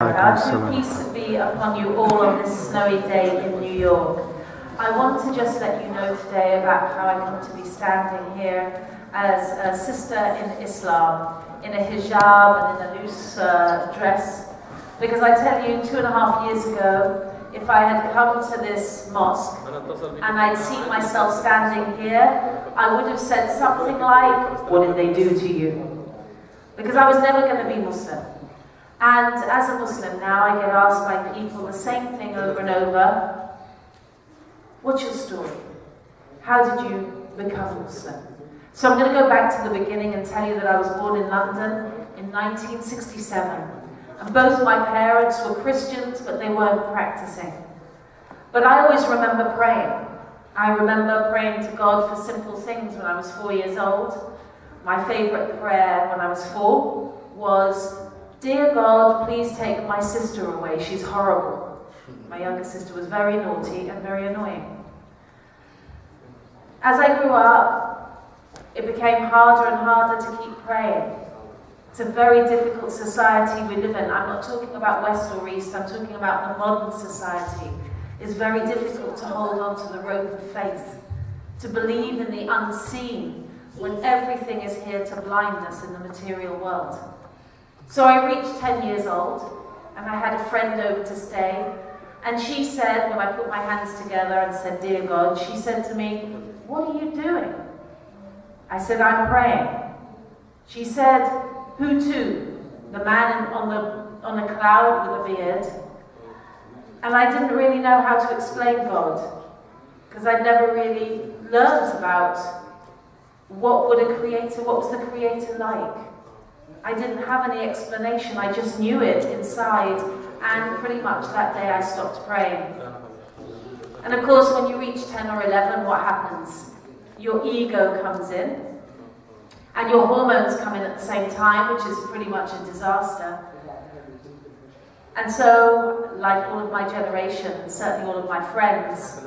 Peace be upon you all on this snowy day in New York. I want to just let you know today about how I come to be standing here as a sister in Islam, in a hijab and in a loose dress. Because I tell you, 2.5 years ago, if I had come to this mosque and I'd seen myself standing here, I would have said something like, "What did they do to you?" Because I was never going to be Muslim. And as a Muslim now, I get asked by people the same thing over and over. What's your story? How did you become Muslim? So I'm going to go back to the beginning and tell you that I was born in London in 1967. And both my parents were Christians, but they weren't practicing. But I always remember praying. I remember praying to God for simple things when I was 4 years old. My favorite prayer when I was 4 was, "Dear God, please take my sister away. She's horrible." My younger sister was very naughty and very annoying. As I grew up, it became harder and harder to keep praying. It's a very difficult society we live in. I'm not talking about West or East, I'm talking about the modern society. It's very difficult to hold on to the rope of faith, to believe in the unseen when everything is here to blind us in the material world. So I reached 10 years old, and I had a friend over to stay, and she said, when I put my hands together and said, "Dear God," she said to me, "What are you doing?" I said, "I'm praying." She said, "Who to? The man on a cloud with a beard?" And I didn't really know how to explain God, because I'd never really learned about what was the Creator like. I didn't have any explanation, I just knew it inside, and pretty much that day I stopped praying. And of course, when you reach 10 or 11, what happens? Your ego comes in, and your hormones come in at the same time, which is pretty much a disaster. And so, like all of my generation, and certainly all of my friends,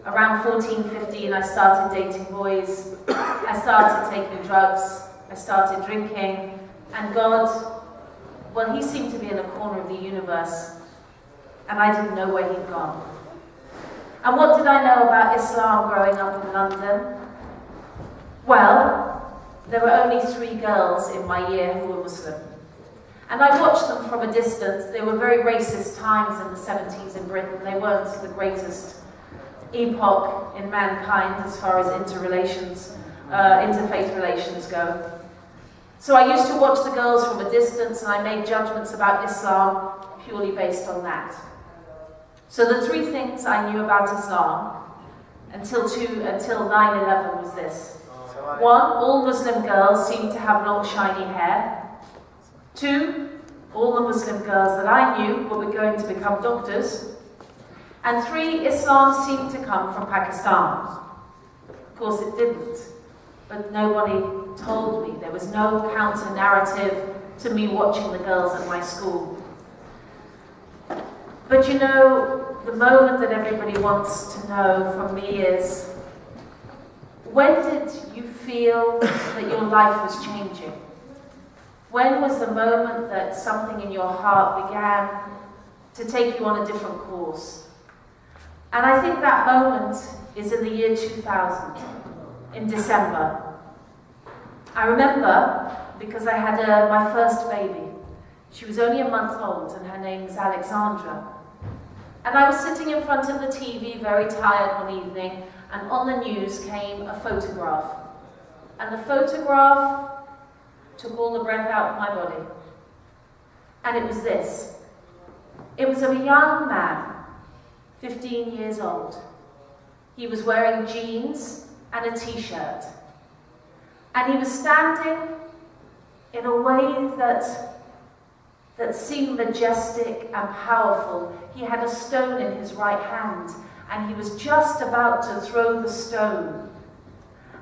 around 14, 15, I started dating boys, I started taking drugs, I started drinking, and God, well, he seemed to be in a corner of the universe, and I didn't know where he'd gone. And what did I know about Islam growing up in London? Well, there were only 3 girls in my year who were Muslim. And I watched them from a distance. They were very racist times in the 70s in Britain. They weren't the greatest epoch in mankind as far as interfaith relations go. So I used to watch the girls from a distance, and I made judgments about Islam purely based on that. So the 3 things I knew about Islam until 9/11 was this. 1, all Muslim girls seemed to have long shiny hair. 2, all the Muslim girls that I knew were going to become doctors. And 3, Islam seemed to come from Pakistan. Of course it didn't, but nobody told me. There was no counter-narrative to me watching the girls at my school. But you know, the moment that everybody wants to know from me is, when did you feel that your life was changing? When was the moment that something in your heart began to take you on a different course? And I think that moment is in the year 2000, in December. I remember because I had my first baby. She was only a month old, and her name was Alexandra. And I was sitting in front of the TV, very tired one evening, and on the news came a photograph. And the photograph took all the breath out of my body. And it was this. It was of a young man, 15 years old. He was wearing jeans and a t-shirt. And he was standing in a way that seemed majestic and powerful. He had a stone in his right hand, and he was just about to throw the stone.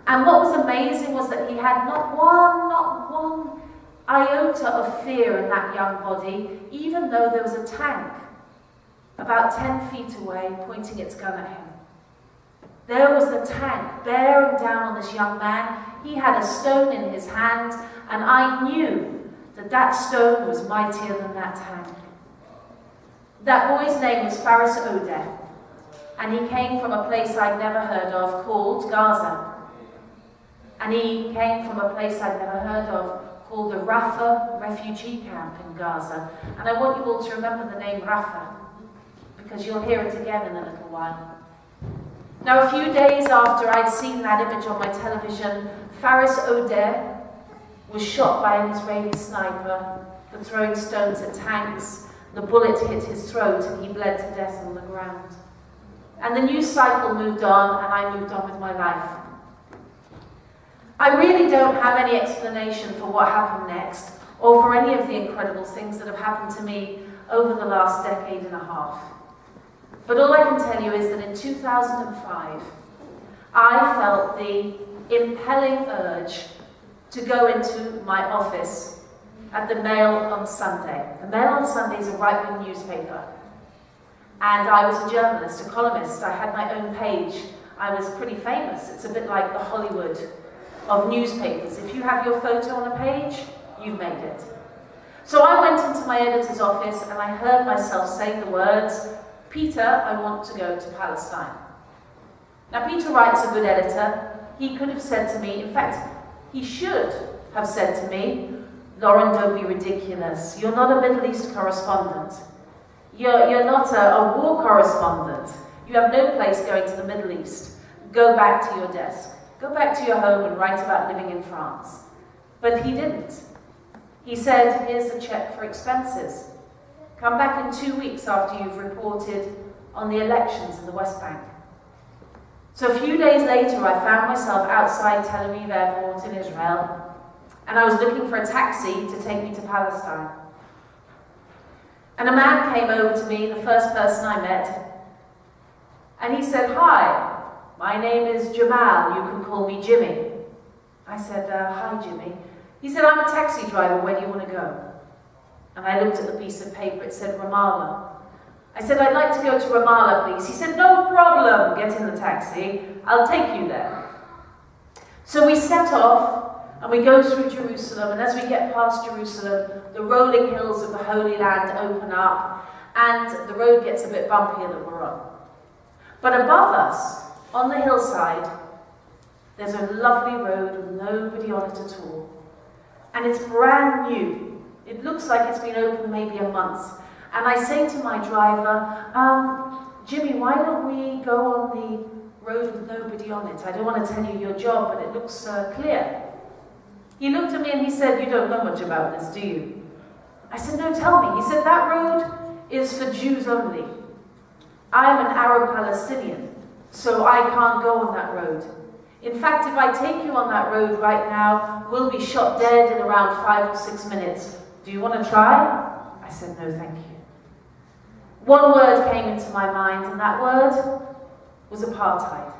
And what was amazing was that he had not one iota of fear in that young body, even though there was a tank about 10 feet away pointing its gun at him. There was the tank bearing down on this young man. He had a stone in his hand, and I knew that that stone was mightier than that tank. That boy's name was Odeh, and he came from a place I'd never heard of called Gaza. And he came from a place I'd never heard of called the Rafah refugee camp in Gaza. And I want you all to remember the name Rafah, because you'll hear it again in a little while. Now, a few days after I'd seen that image on my television, Odeh was shot by an Israeli sniper for throwing stones at tanks. The bullet hit his throat and he bled to death on the ground. And the news cycle moved on, and I moved on with my life. I really don't have any explanation for what happened next, or for any of the incredible things that have happened to me over the last decade and a half. But all I can tell you is that in 2005, I felt the impelling urge to go into my office at the Mail on Sunday. The Mail on Sunday is a right-wing newspaper. And I was a journalist, a columnist. I had my own page. I was pretty famous. It's a bit like the Hollywood of newspapers. If you have your photo on a page, you've made it. So I went into my editor's office and I heard myself say the words, "Peter, I want to go to Palestine." Now, Peter Wright's a good editor. He could have said to me, in fact, he should have said to me, "Lauren, don't be ridiculous. You're not a Middle East correspondent. You're not a war correspondent. You have no place going to the Middle East. Go back to your desk. Go back to your home and write about living in France." But he didn't. He said, "Here's a check for expenses. Come back in 2 weeks after you've reported on the elections in the West Bank." So a few days later, I found myself outside Tel Aviv airport in Israel, and I was looking for a taxi to take me to Palestine. And a man came over to me, the first person I met, and he said, "Hi, my name is Jamal, you can call me Jimmy." I said, "Hi, Jimmy." He said, "I'm a taxi driver, where do you want to go?" And I looked at the piece of paper, it said Ramallah. I said, "I'd like to go to Ramallah, please." He said, "No problem, get in the taxi, I'll take you there." So we set off, and we go through Jerusalem, and as we get past Jerusalem, the rolling hills of the Holy Land open up, and the road gets a bit bumpier than we're on. But above us, on the hillside, there's a lovely road with nobody on it at all. And it's brand new. It looks like it's been open maybe a month. And I say to my driver, "Jimmy, why don't we go on the road with nobody on it? I don't want to tell you your job, but it looks clear." He looked at me and he said, "You don't know much about this, do you?" I said, "No, tell me." He said, "That road is for Jews only. I am an Arab Palestinian, so I can't go on that road. In fact, if I take you on that road right now, we'll be shot dead in around 5 or 6 minutes. Do you want to try?" I said, "No, thank you." One word came into my mind, and that word was apartheid.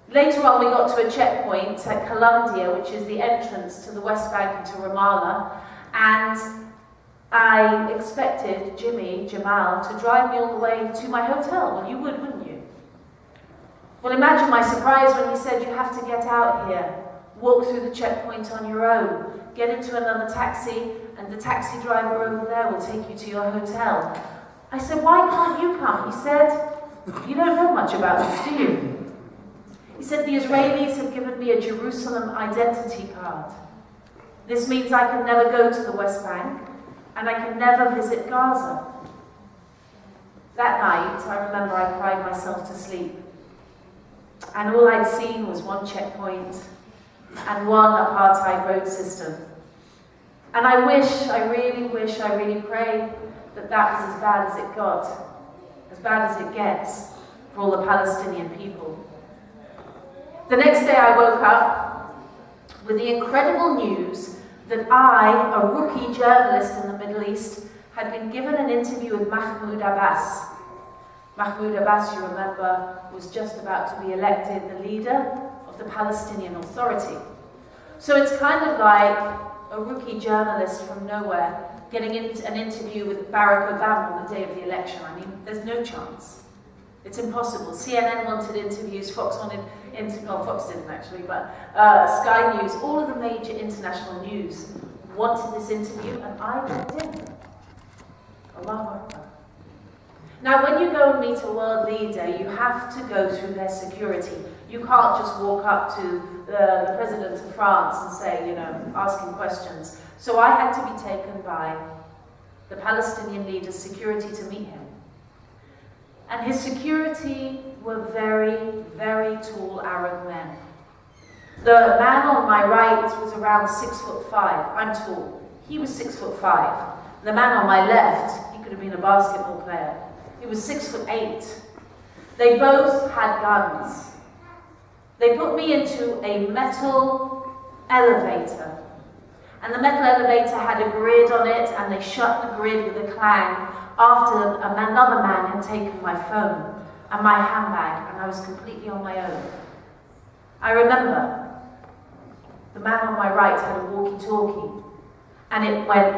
Later on, we got to a checkpoint at Columbia, which is the entrance to the West Bank and to Ramallah, and I expected Jamal, to drive me all the way to my hotel. Well, you would, wouldn't you? Well, imagine my surprise when he said, "You have to get out here, walk through the checkpoint on your own, get into another taxi, and the taxi driver over there will take you to your hotel." I said, "Why can't you come?" He said, "You don't know much about this, do you?" He said, "The Israelis have given me a Jerusalem identity card. This means I can never go to the West Bank, and I can never visit Gaza." That night, I remember I cried myself to sleep. And all I'd seen was one checkpoint and one apartheid road system. And I really pray that that was as bad as it got, as bad as it gets for all the Palestinian people. The next day I woke up with the incredible news that I, a rookie journalist in the Middle East, had been given an interview with Mahmoud Abbas. Mahmoud Abbas, you remember, was just about to be elected the leader of the Palestinian Authority. So it's kind of like a rookie journalist from nowhere getting an interview with Barack Obama on the day of the election. I mean, there's no chance. It's impossible. CNN wanted interviews, Fox didn't actually, but Sky News, all of the major international news wanted this interview, and I went in. Now, when you go and meet a world leader, you have to go through their security. You can't just walk up to the President of France and say, you know, ask him questions. So I had to be taken by the Palestinian leader's security to meet him. And his security were very, very tall Arab men. The man on my right was around 6'5". I'm tall. He was 6'5". The man on my left, he could have been a basketball player. He was 6'8". They both had guns. They put me into a metal elevator. And the metal elevator had a grid on it, and they shut the grid with a clang after another man had taken my phone and my handbag, and I was completely on my own. I remember the man on my right had a walkie-talkie, and it went,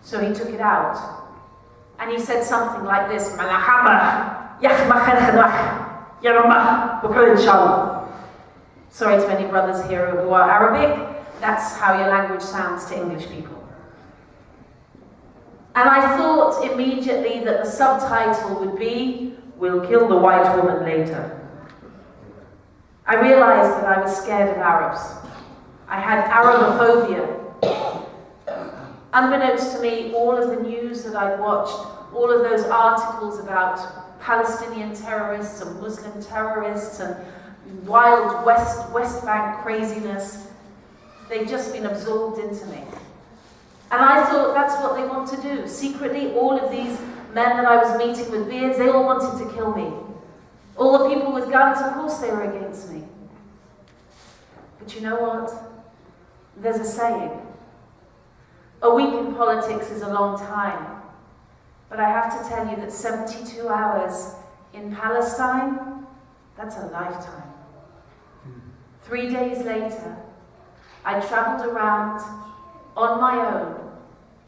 so he took it out. And he said something like this, sorry to any brothers here who are Arabic, that's how your language sounds to English people. And I thought immediately that the subtitle would be, "We'll kill the white woman later." I realized that I was scared of Arabs. I had Arabophobia. Unbeknownst to me, all of the news that I'd watched, all of those articles about Palestinian terrorists and Muslim terrorists and wild West Bank craziness, they'd just been absorbed into me. And I thought that's what they want to do. Secretly, all of these men that I was meeting with beards, they all wanted to kill me. All the people with guns, of course they were against me. But you know what? There's a saying. A week in politics is a long time. But I have to tell you that 72 hours in Palestine, that's a lifetime. 3 days later, I traveled around on my own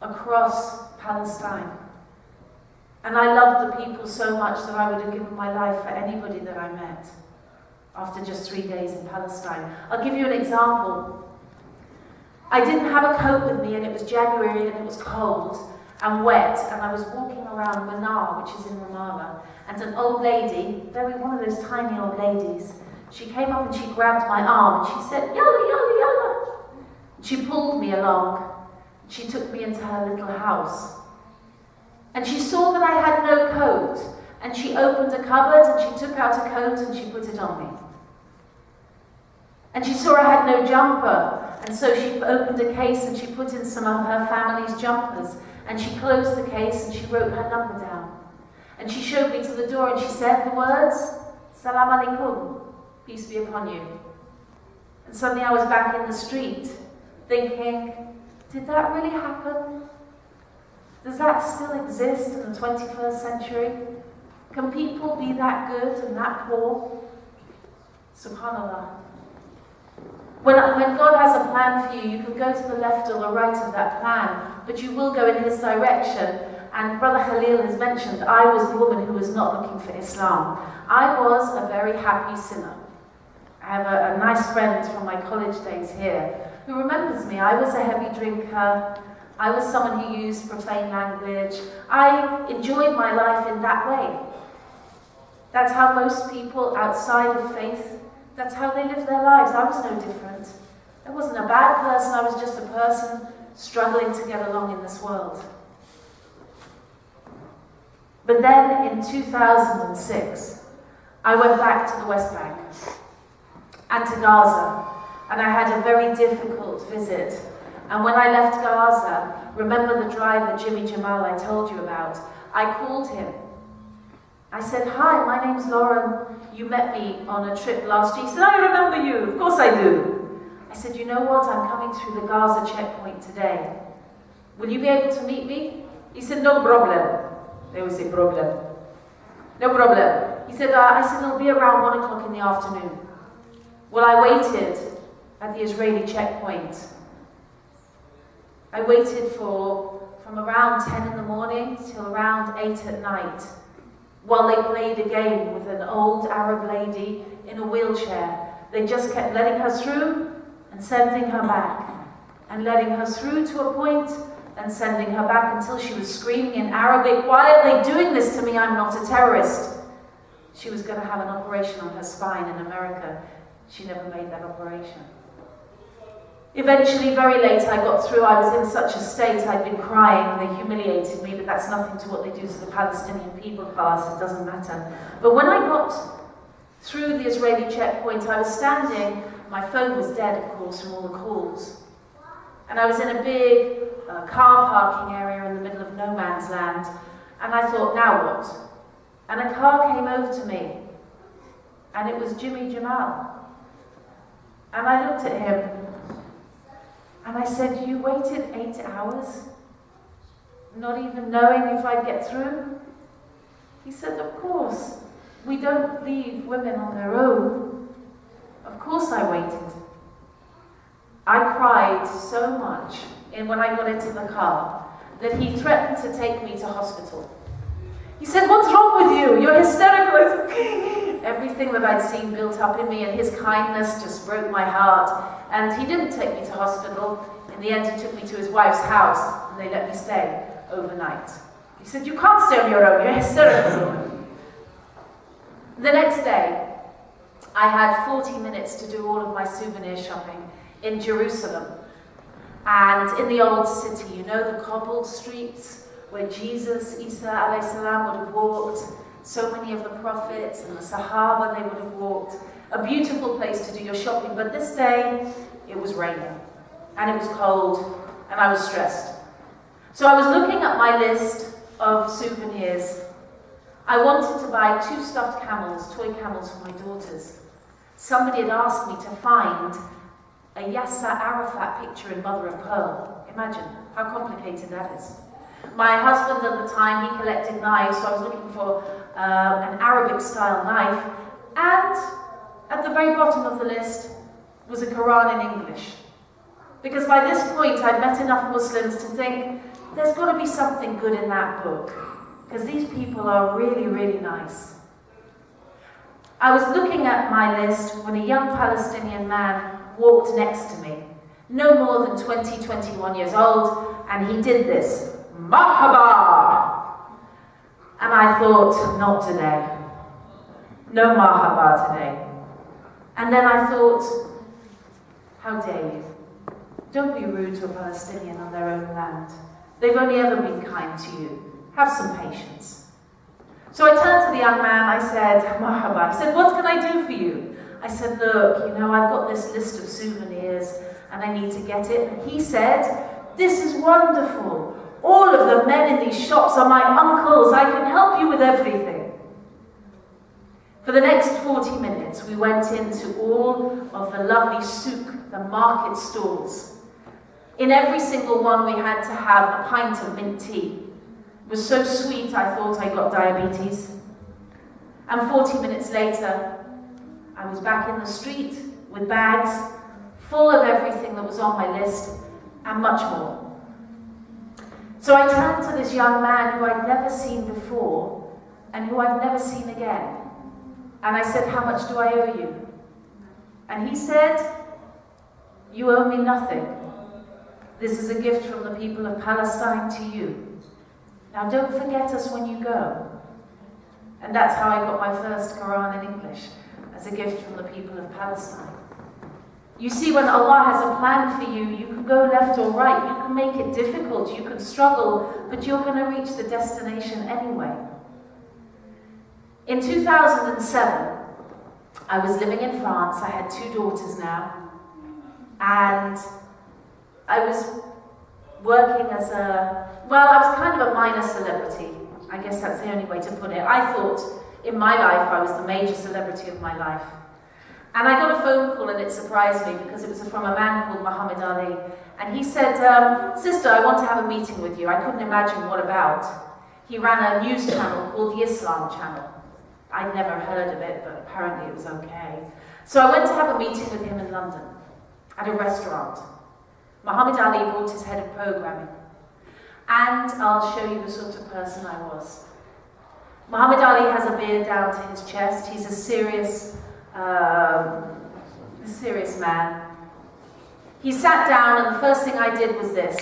across Palestine. And I loved the people so much that I would have given my life for anybody that I met after just 3 days in Palestine. I'll give you an example. I didn't have a coat with me, and it was January and it was cold and wet, and I was walking around Manar, which is in Ramallah, and an old lady, one of those tiny old ladies, she came up and she grabbed my arm and she said, "Yalla, yalla, yalla." She pulled me along. She took me into her little house. And she saw that I had no coat, and she opened a cupboard and she took out a coat and she put it on me. And she saw I had no jumper, and so she opened a case and she put in some of her family's jumpers, and she closed the case and she wrote her number down. And she showed me to the door and she said the words, "Salam alaikum, peace be upon you." And suddenly I was back in the street thinking, did that really happen? Does that still exist in the 21st century? Can people be that good and that poor? Subhanallah. When God has a plan for you, you can go to the left or the right of that plan, but you will go in His direction. And Brother Khalil has mentioned, I was the woman who was not looking for Islam. I was a very happy sinner. I have a nice friend from my college days here who remembers me. I was a heavy drinker. I was someone who used profane language. I enjoyed my life in that way. That's how most people outside of faith, that's how they live their lives. I was no different. I wasn't a bad person, I was just a person struggling to get along in this world. But then in 2006, I went back to the West Bank and to Gaza, and I had a very difficult visit. And when I left Gaza, remember the driver, Jimmy Jamal, I told you about, I called him. I said, "Hi, my name's Lauren. You met me on a trip last year." He said, "I remember you, of course I do." I said, "You know what, I'm coming through the Gaza checkpoint today. Will you be able to meet me?" He said, "No problem." They always say problem. "No problem." He said, I said, "It'll be around 1 o'clock in the afternoon." Well, I waited at the Israeli checkpoint. I waited from around 10 in the morning till around 8 at night, while they played a game with an old Arab lady in a wheelchair. They just kept letting her through and sending her back, and letting her through to a point and sending her back until she was screaming in Arabic, "Why are they doing this to me? I'm not a terrorist." She was going to have an operation on her spine in America. She never made that operation. Eventually, very late, I got through. I was in such a state, I'd been crying. They humiliated me, but that's nothing to what they do to the Palestinian people, class. It doesn't matter. But when I got through the Israeli checkpoint, I was standing. My phone was dead, of course, from all the calls. And I was in a big car parking area in the middle of no man's land. And I thought, now what? And a car came over to me. And it was Jimmy Jamal. And I looked at him. And I said, "You waited 8 hours? Not even knowing if I'd get through?" He said, "Of course. We don't leave women on their own." Of course I waited. I cried so much when I got into the car that he threatened to take me to hospital. He said, "What's wrong with you? You're hysterical." I said, everything that I'd seen built up in me, and his kindness just broke my heart. And he didn't take me to hospital. In the end, he took me to his wife's house, and they let me stay overnight. He said, "You can't stay on your own, you're hysterical." The next day, I had 40 minutes to do all of my souvenir shopping in Jerusalem. And in the old city, you know, the cobbled streets where Jesus, Isa alayhi salam, would have walked. So many of the prophets and the Sahaba, they would have walked. A beautiful place to do your shopping, but this day, it was raining, and it was cold, and I was stressed. So I was looking at my list of souvenirs. I wanted to buy 2 stuffed camels, toy camels for my daughters. Somebody had asked me to find a Yasser Arafat picture in Mother of Pearl. Imagine how complicated that is. My husband at the time, he collected knives, so I was looking for an Arabic-style knife. And at the very bottom of the list was a Quran in English. Because by this point, I'd met enough Muslims to think, there's got to be something good in that book. Because these people are really, really nice. I was looking at my list when a young Palestinian man walked next to me, no more than 20, 21 years old, and he did this, "Marhaba!" And I thought, not today. No marhaba today. And then I thought, how dare you? Don't be rude to a Palestinian on their own land. They've only ever been kind to you. Have some patience. So I turned to the young man, I said, "Marhaba." He said, "What can I do for you?" I said, "Look, you know, I've got this list of souvenirs and I need to get it." And he said, "This is wonderful. All of the men in these shops are my uncles. I can help you with everything." For the next 40 minutes, we went into all of the lovely souk, the market stalls. In every single one, we had to have a pint of mint tea. It was so sweet, I thought I got diabetes. And 40 minutes later, I was back in the street with bags full of everything that was on my list and much more. So I turned to this young man who I'd never seen before and who I've never seen again. And I said, "How much do I owe you?" And he said, "You owe me nothing. This is a gift from the people of Palestine to you. Now don't forget us when you go." And that's how I got my first Quran in English, as a gift from the people of Palestine. You see, when Allah has a plan for you, you can go left or right, you can make it difficult, you can struggle, but you're going to reach the destination anyway. In 2007, I was living in France. I had 2 daughters now, and I was working as I was kind of a minor celebrity. I guess that's the only way to put it. I thought in my life I was the major celebrity of my life. And I got a phone call and it surprised me because it was from a man called Muhammad Ali. And he said, "Sister, I want to have a meeting with you." I couldn't imagine what about. He ran a news channel called the Islam Channel. I'd never heard of it, but apparently it was okay. So I went to have a meeting with him in London at a restaurant. Muhammad Ali brought his head of programming. And I'll show you the sort of person I was. Muhammad Ali has a beard down to his chest. He's a serious man. He sat down and the first thing I did was this.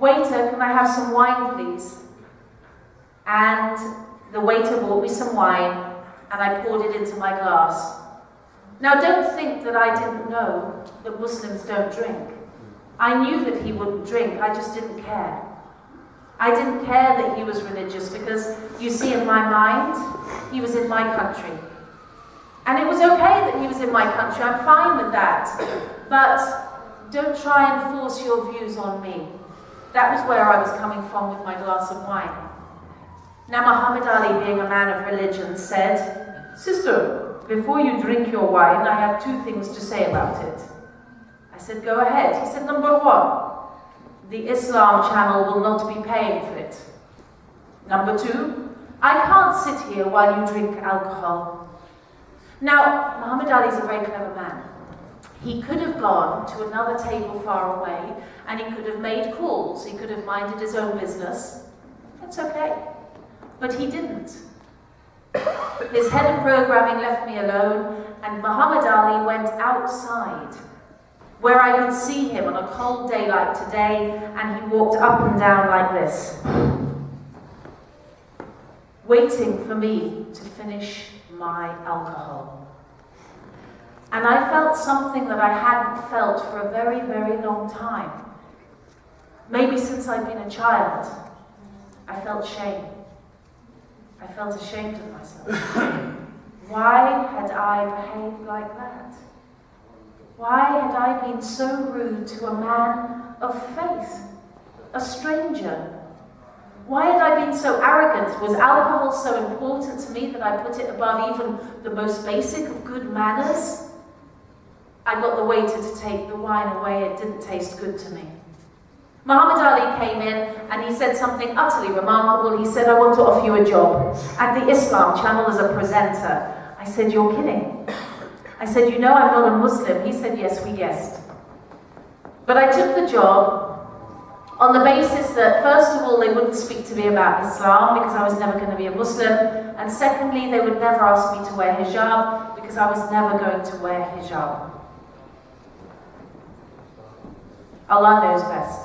"Waiter, can I have some wine, please?" And the waiter brought me some wine, and I poured it into my glass. Now, don't think that I didn't know that Muslims don't drink. I knew that he wouldn't drink, I just didn't care. I didn't care that he was religious because, you see, in my mind, he was in my country. And it was okay that he was in my country, I'm fine with that. But don't try and force your views on me. That was where I was coming from with my glass of wine. Now, Muhammad Ali, being a man of religion, said, "Sister, before you drink your wine, I have 2 things to say about it." I said, "Go ahead." He said, "Number 1, the Islam channel will not be paying for it. Number 2, I can't sit here while you drink alcohol." Now, Muhammad Ali is a very clever man. He could have gone to another table far away and he could have made calls, he could have minded his own business. That's okay. But he didn't. His head of programming left me alone, and Muhammad Ali went outside, where I could see him on a cold day like today, and he walked up and down like this, waiting for me to finish my alcohol. And I felt something that I hadn't felt for a very, very long time. Maybe since I'd been a child. I felt shame. I felt ashamed of myself. Why had I behaved like that? Why had I been so rude to a man of faith, a stranger? Why had I been so arrogant? Was alcohol so important to me that I put it above even the most basic of good manners? I got the waiter to take the wine away. It didn't taste good to me. Muhammad Ali came in and he said something utterly remarkable. He said, "I want to offer you a job at the Islam channel as a presenter." I said, "You're kidding." I said, "You know I'm not a Muslim." He said, "Yes, we guessed." But I took the job on the basis that, first of all, they wouldn't speak to me about Islam because I was never going to be a Muslim, and secondly, they would never ask me to wear hijab because I was never going to wear hijab. Allah knows best.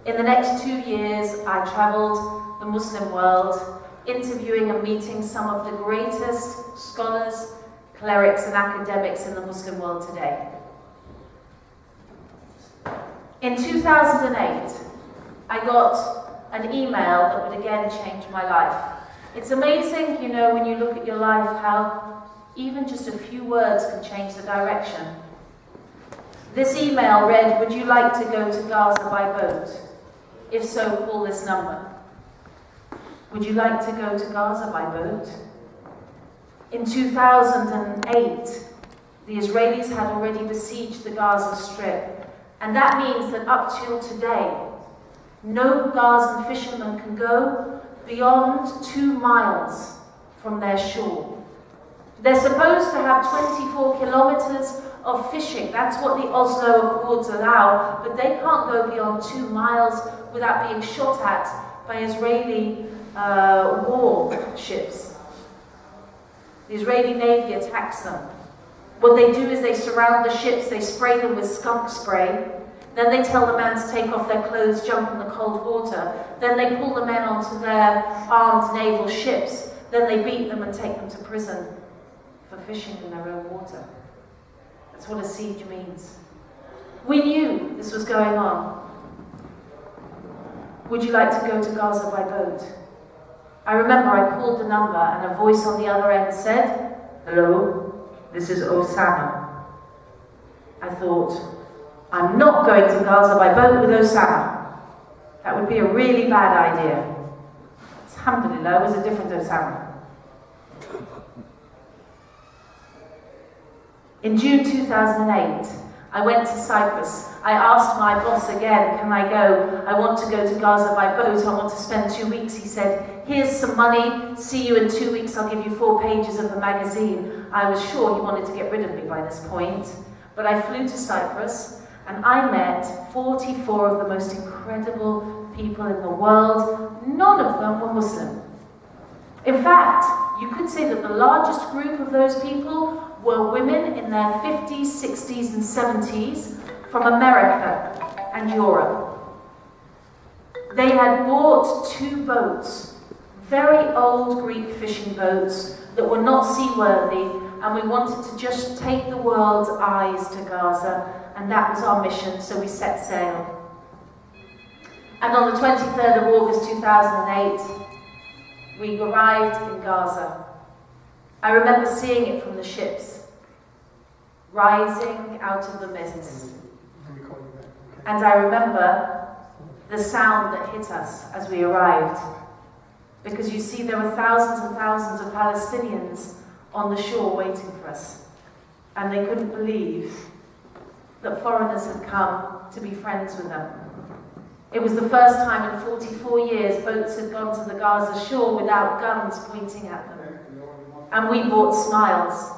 In the next 2 years, I traveled the Muslim world, interviewing and meeting some of the greatest scholars, clerics and academics in the Muslim world today. In 2008, I got an email that would again change my life. It's amazing, you know, when you look at your life, how even just a few words can change the direction. This email read, "Would you like to go to Gaza by boat? If so, call this number." Would you like to go to Gaza by boat? In 2008, the Israelis had already besieged the Gaza Strip, and that means that up till today, no Gazan fisherman can go beyond 2 miles from their shore. They're supposed to have 24 kilometers of fishing. That's what the Oslo Accords allow, but they can't go beyond 2 miles without being shot at by Israeli warships. The Israeli Navy attacks them. What they do is they surround the ships, they spray them with skunk spray, then they tell the men to take off their clothes, jump in the cold water, then they pull the men onto their armed naval ships, then they beat them and take them to prison for fishing in their own water. That's what a siege means. We knew this was going on. Would you like to go to Gaza by boat? I remember I called the number and a voice on the other end said, "Hello, this is Osama." I thought, I'm not going to Gaza by boat with Osama. That would be a really bad idea. Alhamdulillah, it was a different Osama. In June 2008, I went to Cyprus. I asked my boss again, "Can I go? I want to go to Gaza by boat. I want to spend 2 weeks." He said, "Here's some money. See you in 2 weeks. I'll give you 4 pages of the magazine." I was sure he wanted to get rid of me by this point. But I flew to Cyprus and I met 44 of the most incredible people in the world. None of them were Muslim. In fact, you could say that the largest group of those people were women in their 50s, 60s and 70s from America and Europe. They had bought 2 boats, very old Greek fishing boats that were not seaworthy, and we wanted to just take the world's eyes to Gaza, and that was our mission, so we set sail. And on the 23rd of August 2008, we arrived in Gaza. I remember seeing it from the ships, rising out of the mists. And I remember the sound that hit us as we arrived. Because you see, there were thousands and thousands of Palestinians on the shore waiting for us. And they couldn't believe that foreigners had come to be friends with them. It was the first time in 44 years boats had gone to the Gaza shore without guns pointing at them. And we brought smiles.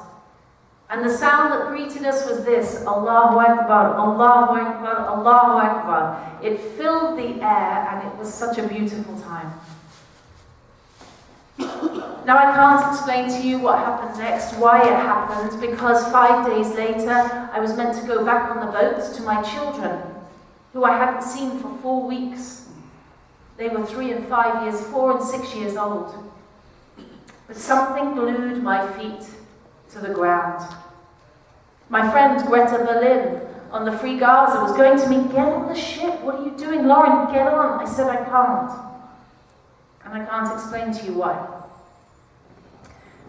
And the sound that greeted us was this: Allahu Akbar, Allahu Akbar, Allahu Akbar. It filled the air, and it was such a beautiful time. Now, I can't explain to you what happened next, why it happened, because 5 days later, I was meant to go back on the boats to my children, who I hadn't seen for 4 weeks. They were 3 and 5 years, 4 and 6 years old. But something glued my feet to the ground. My friend Greta Berlin on the Free Gaza was going to me, "Get on the ship, what are you doing, Lauren, get on." I said, "I can't." And I can't explain to you why.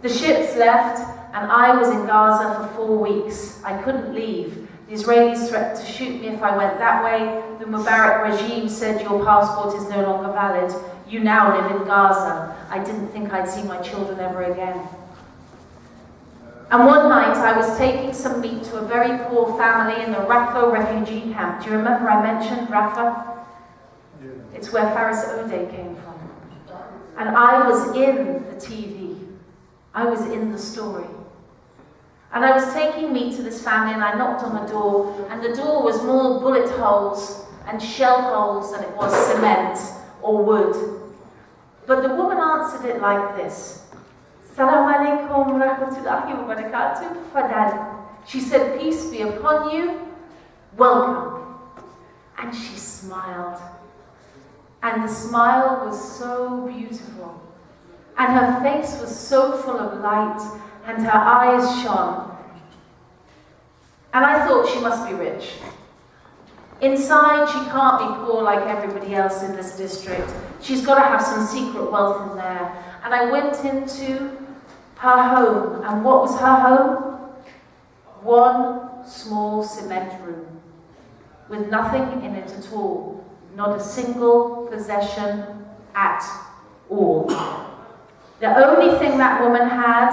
The ships left, and I was in Gaza for 4 weeks. I couldn't leave. The Israelis threatened to shoot me if I went that way. The Mubarak regime said, "Your passport is no longer valid. You now live in Gaza." I didn't think I'd see my children ever again. And one night I was taking some meat to a very poor family in the Rafah refugee camp. Do you remember I mentioned Rafah? Yeah. It's where Faris O'Day came from. And I was in the TV. I was in the story. And I was taking meat to this family, and I knocked on the door, and the door was more bullet holes and shell holes than it was cement or wood. But the woman answered it like this: "Assalamu alaikum rahmatullahi wa barakatuh, fadal." She said, "Peace be upon you, welcome." And she smiled. And the smile was so beautiful. And her face was so full of light, and her eyes shone. And I thought, she must be rich. Inside, she can't be poor like everybody else in this district. She's got to have some secret wealth in there. And I went into her home, and what was her home? One small cement room, with nothing in it at all. Not a single possession at all. The only thing that woman had,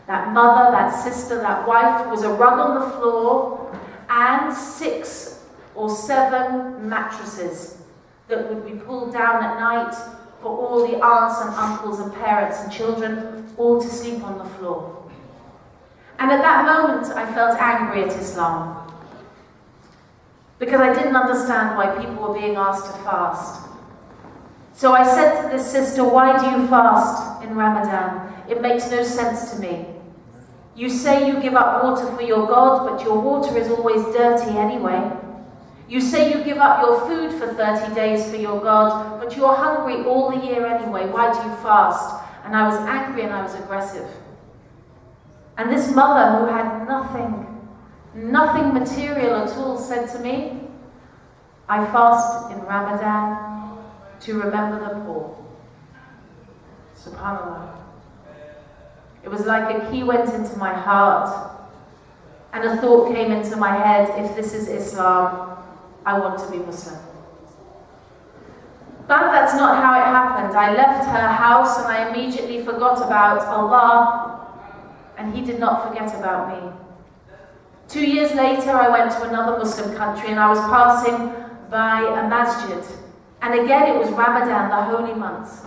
that mother, that sister, that wife, was a rug on the floor and 6 or 7 mattresses that would be pulled down at night for all the aunts and uncles and parents and children all to sleep on the floor. And at that moment I felt angry at Islam, because I didn't understand why people were being asked to fast. So I said to this sister, "Why do you fast in Ramadan? It makes no sense to me. You say you give up water for your God, but your water is always dirty anyway. You say you give up your food for 30 days for your God, but you're hungry all the year anyway. Why do you fast?" And I was angry and I was aggressive. And this mother, who had nothing material at all, said to me, "I fast in Ramadan to remember the poor." SubhanAllah. It was like a key went into my heart, and a thought came into my head: if this is Islam, I want to be Muslim. But that's not how it happened. I left her house and I immediately forgot about Allah, and He did not forget about me. 2 years later, I went to another Muslim country, and I was passing by a masjid. And again, it was Ramadan, the holy month.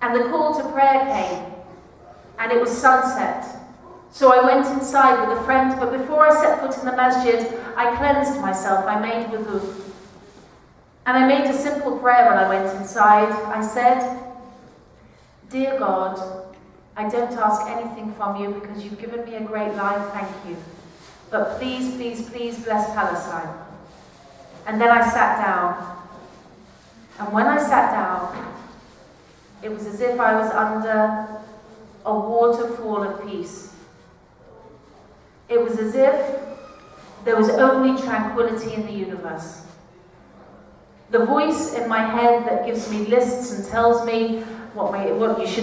And the call to prayer came, and it was sunset. So I went inside with a friend, but before I set foot in the masjid, I cleansed myself. I made wudu. And I made a simple prayer when I went inside. I said, "Dear God, I don't ask anything from you because you've given me a great life, thank you. But please, please, please bless Palestine." And then I sat down. And when I sat down, it was as if I was under a waterfall of peace. It was as if there was only tranquility in the universe. The voice in my head that gives me lists and tells me what you should